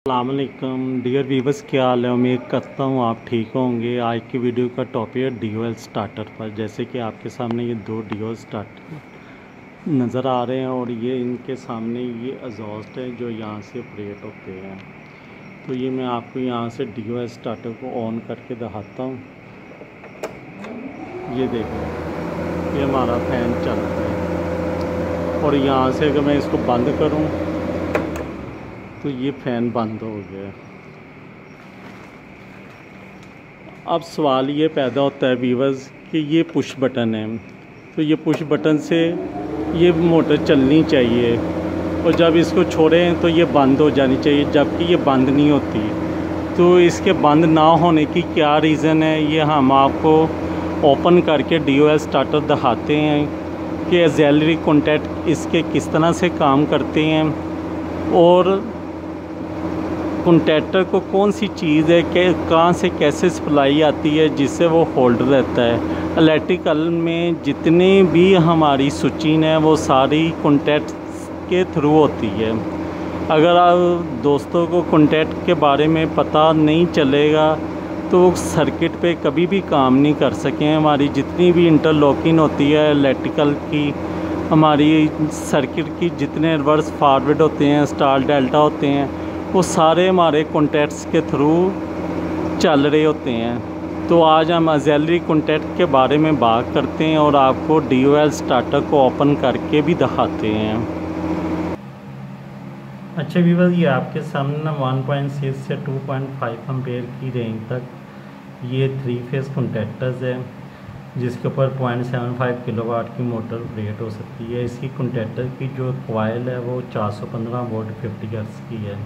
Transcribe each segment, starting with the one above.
अस्सलामुअलैकुम dear viewers, क्या हाल है। उम्मीद करता हूँ आप ठीक होंगे। आज की वीडियो का टॉपिक है DOL स्टार्टर पर। जैसे कि आपके सामने ये दो DOL स्टार्टर नज़र आ रहे हैं और ये इनके सामने ये एग्जॉस्ट है जो यहाँ से ऑपरेट होते हैं। तो ये मैं आपको यहाँ से DOL स्टार्टर को ऑन करके दिखाता हूँ। ये देखें, ये हमारा फ़ैन चल रहा है और यहाँ से अगर मैं इसको बंद करूँ तो ये फ़ैन बंद हो गया। अब सवाल ये पैदा होता है व्यूअर्स कि ये पुश बटन है, तो ये पुश बटन से ये मोटर चलनी चाहिए और जब इसको छोड़ें तो ये बंद हो जानी चाहिए, जबकि ये बंद नहीं होती। तो इसके बंद ना होने की क्या रीज़न है, ये हम आपको ओपन करके DOL स्टार्टर दिखाते हैं कि ऑक्सिलरी कॉन्टैक्ट इसके किस तरह से काम करते हैं और कॉन्टैक्टर को कौन सी चीज़ है कि कहाँ से कैसे सप्लाई आती है जिससे वो होल्ड रहता है। इलेक्ट्रिकल में जितनी भी हमारी स्विचिंग है वो सारी कॉन्टैक्ट के थ्रू होती है। अगर आप दोस्तों को कॉन्टैक्ट के बारे में पता नहीं चलेगा तो सर्किट पे कभी भी काम नहीं कर सकें। हमारी जितनी भी इंटरलॉकिंग होती है इलेक्ट्रिकल की, हमारी सर्किट की जितने रिवर्स फॉरवर्ड होते हैं, स्टार डेल्टा होते हैं, वो सारे हमारे कॉन्टैक्ट्स के थ्रू चल रहे होते हैं। तो आज हम ऑक्सिलरी कॉन्टैक्ट के बारे में बात करते हैं और आपको DOL स्टार्टर को ओपन करके भी दिखाते हैं। अच्छा व्यूअर्स, ये आपके सामने ना 1.6 से 2.5 एम्पेयर की रेंज तक ये 3 फेज़ कॉन्टैक्टर्स है जिसके ऊपर 0.75 किलोवाट की मोटर ऑपरेट हो सकती है। इसकी कॉन्टैक्टर की जो कॉइल है वो 415 वोल्ट 50 हर्ट्ज़ की है।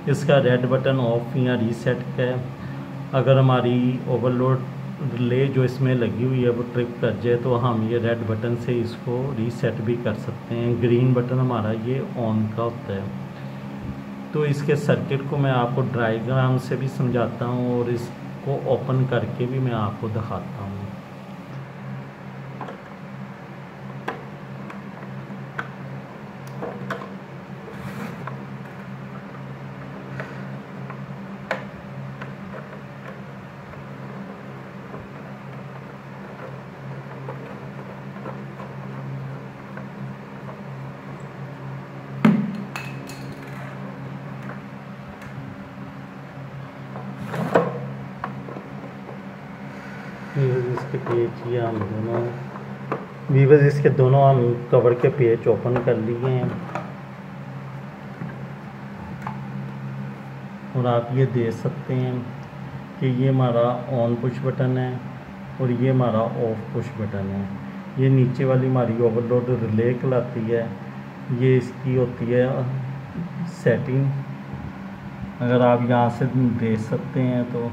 इसका रेड बटन ऑफ या रीसेट का है। अगर हमारी ओवरलोड रिले जो इसमें लगी हुई है वो ट्रिप कर जाए तो हम ये रेड बटन से इसको रीसेट भी कर सकते हैं। ग्रीन बटन हमारा ये ऑन का होता है। तो इसके सर्किट को मैं आपको डायग्राम से भी समझाता हूँ और इसको ओपन करके भी मैं आपको दिखाता हूँ। इसके पेज ये हम दोनों वीवर्स इसके दोनों हम कवर के पेज ओपन कर लिए हैं और आप ये देख सकते हैं कि ये हमारा ऑन पुश बटन है और ये हमारा ऑफ पुश बटन है। ये नीचे वाली हमारी ओवरलोड रिले कहलाती है। ये इसकी होती है सेटिंग। अगर आप यहाँ से देख सकते हैं तो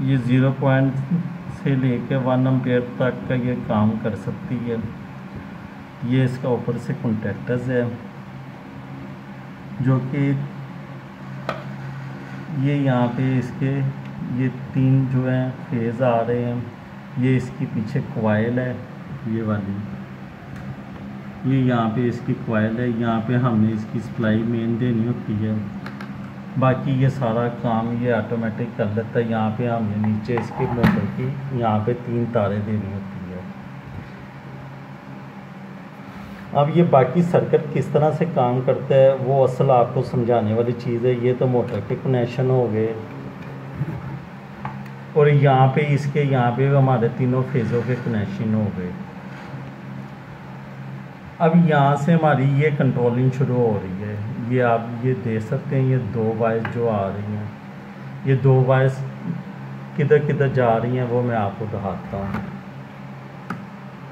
ये 0 से लेकर 1 एम्पेयर तक का ये काम कर सकती है। ये इसका ऊपर से कॉन्टैक्टर्स है जो कि ये यहाँ पे इसके ये 3 जो हैं फेज़ आ रहे हैं। ये इसकी पीछे कॉइल है, ये वाली, ये यहाँ पे इसकी कॉइल है। यहाँ पे हमने इसकी सप्लाई मेन देनी होती है, बाकी ये सारा काम ये ऑटोमेटिक कर लेता है। यहाँ पे हमने नीचे इसकी मोटर की यहाँ पे 3 तारें देनी होती है। अब ये बाकी सर्किट किस तरह से काम करता है वो असल आपको समझाने वाली चीज़ है। ये तो मोटर के कनेक्शन हो गए और यहाँ पे इसके यहाँ पे हमारे तीनों फेज़ों के कनेक्शन हो गए। अब यहाँ से हमारी ये कंट्रोलिंग शुरू हो रही है। ये आप ये देख सकते हैं, ये 2 वायर्स जो आ रही हैं, ये 2 वायर्स किधर किधर जा रही हैं वो मैं आपको दिखाता हूँ।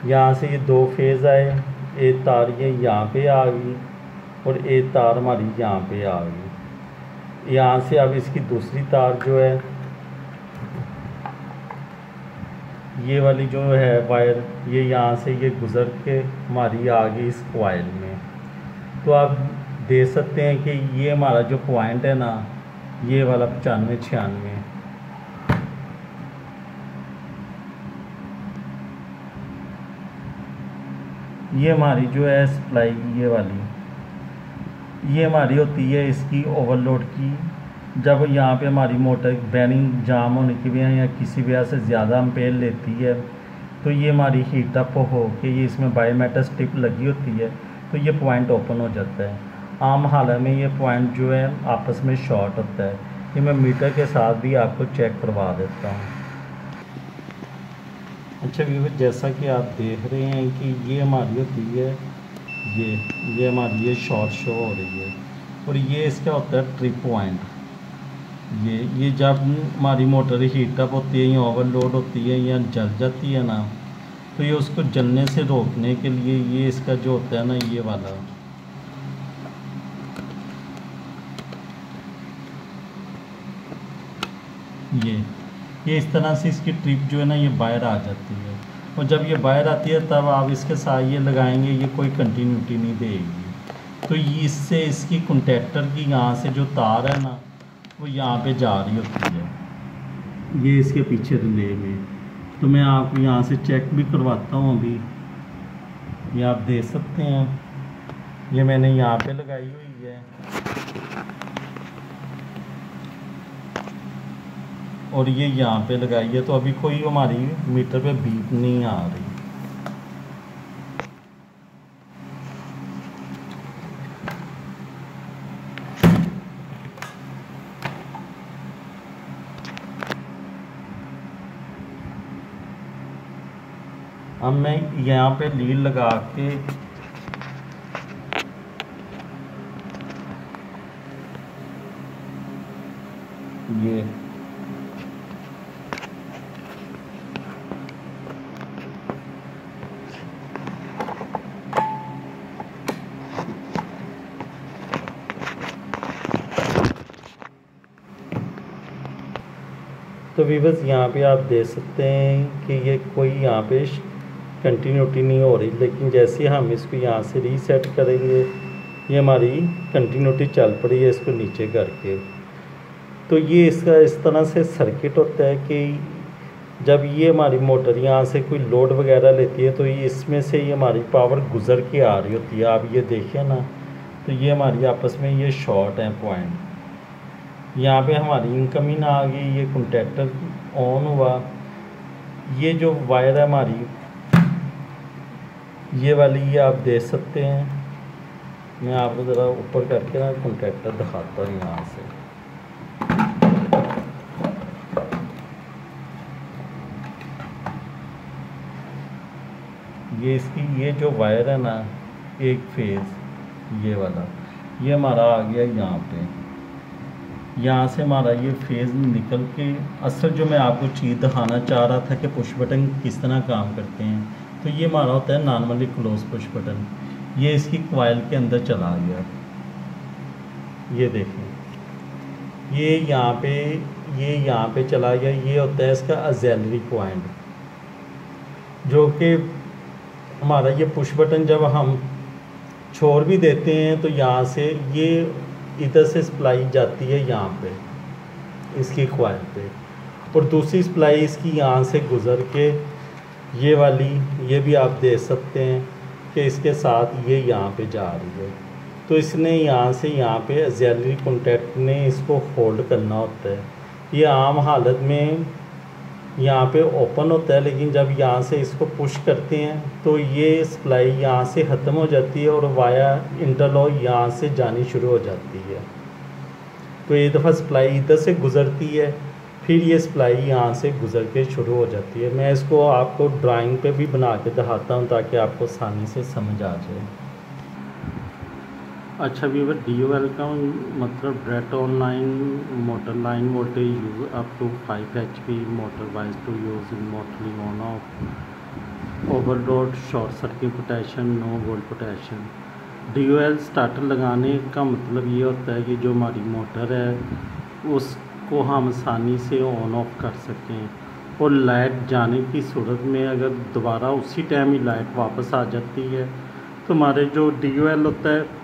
यहाँ से ये 2 फेज़ आए, एक तार ये यहाँ पे आ गई और एक तार हमारी यहाँ पे आ गई। यहाँ से अब इसकी दूसरी तार जो है, ये वाली जो है वायर, ये यहाँ से ये गुज़र के हमारी आ गई इस कॉइल में। तो आप देख सकते हैं कि ये हमारा जो पॉइंट है ना, ये वाला 95-96, ये हमारी जो है सप्लाई ये वाली, ये हमारी होती है इसकी ओवरलोड की। जब यहाँ पे हमारी मोटर बेरिंग जाम होने की वजह या किसी वजह से ज़्यादा अम्पेयर लेती है तो ये हमारी हीट अप हो के ये इसमें बायोमेटल स्ट्रिप लगी होती है तो ये पॉइंट ओपन हो जाता है। आम हालत में ये पॉइंट जो है आपस में शॉर्ट होता है। ये मैं मीटर के साथ भी आपको चेक करवा देता हूँ। अच्छा व्यूअर, जैसा कि आप देख रहे हैं कि ये हमारी होती है ये हमारी ये शॉर्ट शो हो रही है और ये इसका होता है ट्रिप पॉइंट। ये जब हमारी मोटर हीटअप होती है या ओवरलोड होती है या जल जाती है ना तो ये उसको जलने से रोकने के लिए ये इसका जो होता है ना ये वाला ये इस तरह से इसकी ट्रिप जो है ना ये बाहर आ जाती है और जब ये बाहर आती है तब आप इसके साथ ये लगाएंगे, ये कोई कंटिन्यूटी नहीं देगी। तो ये इससे इसकी कंडक्टर की यहाँ से जो तार है ना वो यहाँ पे जा रही होती है ये इसके पीछे रिले में। तो मैं आपको यहाँ से चेक भी करवाता हूँ अभी, ये आप देख सकते हैं ये मैंने यहाँ पे लगाई हुई है और ये यहाँ पे लगाई है तो अभी कोई हमारी मीटर पे बीप नहीं आ रही। अब मैं यहाँ पे लीड लगा के ये तो व्यूअर्स यहाँ पे आप देख सकते हैं कि ये कोई यहाँ पे कंटिन्यूटी नहीं हो रही, लेकिन जैसे हम इसको यहाँ से रीसेट करेंगे ये हमारी कंटिन्यूटी चल पड़ी है इसको नीचे करके। तो ये इसका इस तरह से सर्किट होता है कि जब ये हमारी मोटर यहाँ से कोई लोड वगैरह लेती है तो ये इसमें से ये हमारी पावर गुजर के आ रही होती है। आप ये देखिए ना, तो ये हमारी आपस में ये शॉर्ट है पॉइंट। यहाँ पे हमारी इनकमिंग आ गई, ये कंडक्टर ऑन हुआ, ये जो वायर है हमारी ये वाली ये आप देख सकते हैं। मैं आपको ज़रा ऊपर करके ना कंडक्टर दिखाता हूँ यहाँ से। ये इसकी ये जो वायर है ना एक फेज़ ये वाला ये हमारा आ गया यहाँ पे, यहाँ से हमारा ये फेज़ निकल के असल जो मैं आपको चीज़ दिखाना चाह रहा था कि पुश बटन किस तरह काम करते हैं। तो ये हमारा होता है नॉर्मली क्लोज पुश बटन, ये इसकी कॉइल के अंदर चला गया। ये देखें ये यहाँ पे चला गया। ये होता है इसका ऑक्सिलरी पॉइंट, जो कि हमारा ये पुश बटन जब हम छोड़ भी देते हैं तो यहाँ से ये इधर से सप्लाई जाती है यहाँ पे इसकी कॉइल पे, और दूसरी सप्लाई इसकी यहाँ से गुज़र के ये वाली ये भी आप देख सकते हैं कि इसके साथ ये यहाँ पे जा रही है। तो इसने यहाँ से यहाँ पे ऑक्सिलरी कॉन्टैक्ट ने इसको होल्ड करना होता है। ये आम हालत में यहाँ पे ओपन होता है, लेकिन जब यहाँ से इसको पुश करते हैं तो ये सप्लाई यहाँ से ख़त्म हो जाती है और वाया इंटरलॉक यहाँ से जानी शुरू हो जाती है। तो एक दफ़ा सप्लाई इधर से गुज़रती है, फिर ये सप्लाई यहाँ से गुज़र के शुरू हो जाती है। मैं इसको आपको ड्राइंग पे भी बना के दिखाता हूँ ताकि आपको आसानी से समझ आ जाए। अच्छा व्यूअर, DOL का मतलब direct online motor line voltage use up to 5 HP motor wise to use in मोटरली on off overload short circuit potential no volt potential. DOL starter लगाने का मतलब ये होता है कि जो हमारी मोटर है उसको हम आसानी से ऑन ऑफ कर सकें और लाइट जाने की सूरत में अगर दोबारा उसी टाइम ही लाइट वापस आ जाती है तो हमारे जो DOL होता है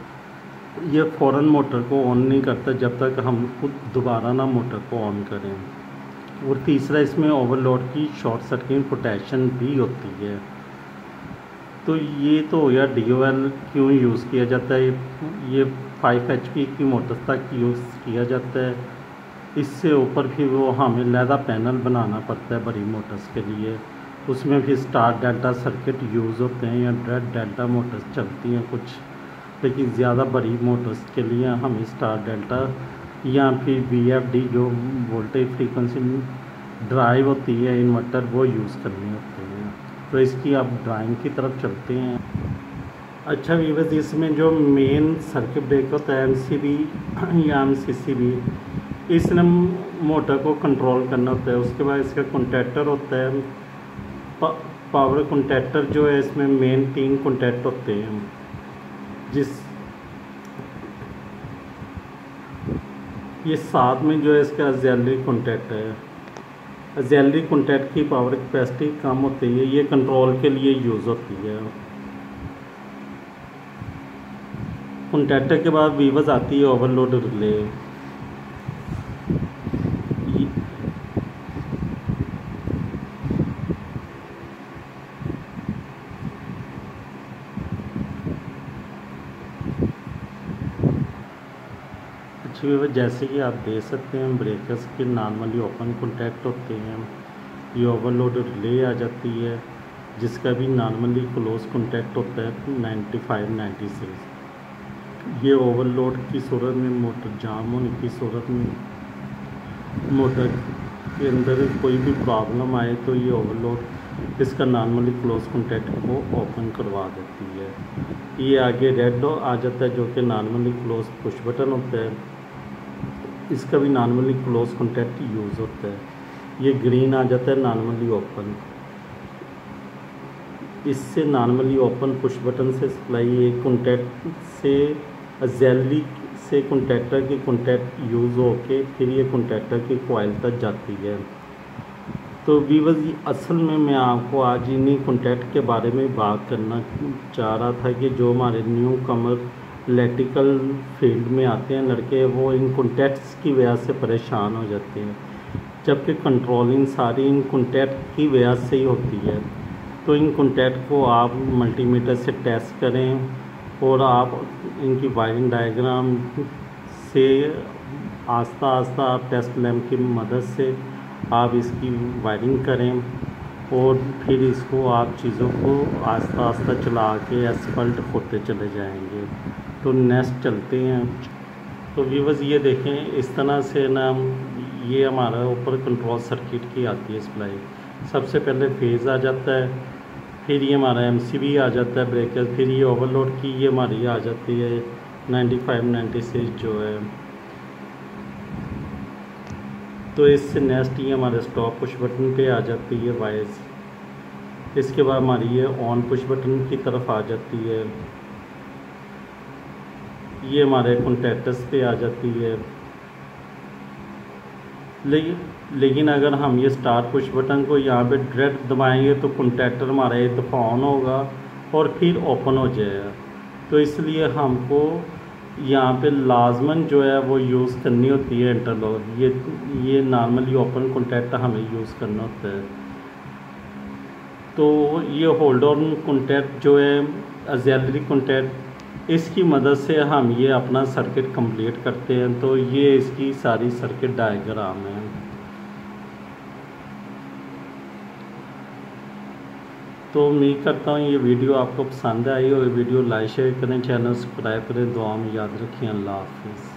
ये फ़ौरन मोटर को ऑन नहीं करता जब तक हम खुद दोबारा ना मोटर को ऑन करें। और तीसरा इसमें ओवरलोड की शॉर्ट सर्किट प्रोटेक्शन भी होती है। तो ये तो हो गया DOL क्यों यूज़ किया जाता है। ये 5 HP की मोटर्स तक यूज़ किया जाता है। इससे ऊपर भी वो हमें लैदा पैनल बनाना पड़ता है बड़ी मोटर्स के लिए। उसमें भी स्टार डेल्टा सर्किट यूज़ होते हैं या डेल्टा मोटर्स चलती हैं कुछ, लेकिन ज़्यादा बड़ी मोटर्स के लिए हमें स्टार डेल्टा या फिर VFD जो वोल्टेज फ्रीक्वेंसी ड्राइव होती है इन्वर्टर, वो यूज़ करने होते हैं। तो इसकी आप ड्राइंग की तरफ चलते हैं। अच्छा व्यूअर्स, इसमें जो मेन सर्किट ब्रेकर होता है MCB या MCCB, इसने मोटर को कंट्रोल करना होता है। उसके बाद इसका कॉन्टैक्टर होता है, पावर कॉन्टैक्टर जो है, इसमें मेन 3 कॉन्टैक्ट होते हैं। ये साथ में जो है इसका ऑक्सिलरी कॉन्टैक्ट है। ऑक्सिलरी कॉन्टैक्ट की पावर कैपेसिटी कम होती है, ये कंट्रोल के लिए यूज़ होती है। कॉन्टैक्टर के बाद व्यूअर्स आती है ओवरलोड रिले। अच्छी व्यूअर्स, जैसे कि आप देख सकते हैं ब्रेकर्स के नॉर्मली ओपन कॉन्टैक्ट होते हैं। ये ओवरलोड रिले आ जाती है जिसका भी नॉर्मली क्लोज कॉन्टैक्ट होता है 95-96। ये ओवरलोड की सूरत में, मोटर जाम होने की सूरत में, मोटर के अंदर कोई भी प्रॉब्लम आए तो ये ओवरलोड इसका नॉर्मली क्लोज कॉन्टैक्ट को ओपन करवा देती है। ये आगे रेड आ जाता है जो कि नॉर्मली क्लोज पुश बटन होता है, इसका भी नॉर्मली क्लोज कॉन्टैक्ट यूज़ होता है। ये ग्रीन आ जाता है नॉर्मली ओपन। इससे नॉर्मली ओपन पुश बटन से सप्लाई एक कॉन्टैक्ट से ऑक्सिलरी से कॉन्टैक्टर की कॉन्टैक्ट यूज़ होके फिर ये कॉन्टैक्टर की कॉइल तक जाती है। तो व्यूअर्स, असल में मैं आपको आज इन्हीं कॉन्टैक्ट के बारे में बात करना चाह रहा था कि जो हमारे न्यू कमर इलेक्ट्रिकल फील्ड में आते हैं लड़के, वो इन कॉन्टैक्ट्स की वजह से परेशान हो जाते हैं, जबकि कंट्रोलिंग सारी इन कॉन्टैक्ट की वजह से ही होती है। तो इन कॉन्टैक्ट को आप मल्टीमीटर से टेस्ट करें और आप इनकी वायरिंग डायग्राम से आस्ता आस्ता आप टेस्ट लैम्प की मदद से आप इसकी वायरिंग करें और फिर इसको आप चीज़ों को आस्ता आस्ता चला के एक्सपर्ट होते चले जाएंगे। तो नेक्स्ट चलते हैं। तो व्यूअर्स, ये देखें इस तरह से ना, ये हमारा ऊपर कंट्रोल सर्किट की आती है सप्लाई। सबसे पहले फेज़ आ जाता है, फिर ये हमारा MCB आ जाता है ब्रेकर, फिर ये ओवरलोड की ये हमारी आ जाती है 95-96 जो है। तो इससे नेक्स्ट ये हमारे स्टॉप पुश बटन पे आ जाती है वाइज। इसके बाद हमारी ये ऑन पुश बटन की तरफ आ जाती है, ये हमारे कॉन्टैक्टर्स पे आ जाती है। लेकिन अगर हम ये स्टार्ट पुश बटन को यहाँ पे डायरेक्ट दबाएंगे तो कॉन्टैक्टर हमारा एक दफ़ा ऑन होगा और फिर ओपन हो जाएगा। तो इसलिए हमको यहाँ पे लाजमन जो है वो यूज़ करनी होती है इंटरलॉक। ये नॉर्मली ओपन कॉन्टैक्ट हमें यूज़ करना होता है। तो ये होल्ड ऑन कॉन्टैक्ट जो है ऑक्सिलरी कॉन्टैक्ट, इसकी मदद से हम ये अपना सर्किट कंप्लीट करते हैं। तो ये इसकी सारी सर्किट डायग्राम है। तो उम्मीद करता हूँ ये वीडियो आपको पसंद आई और वीडियो लाइक शेयर करें, चैनल सब्सक्राइब करें। दुआ में याद रखिए। अल्लाह हाफिज़।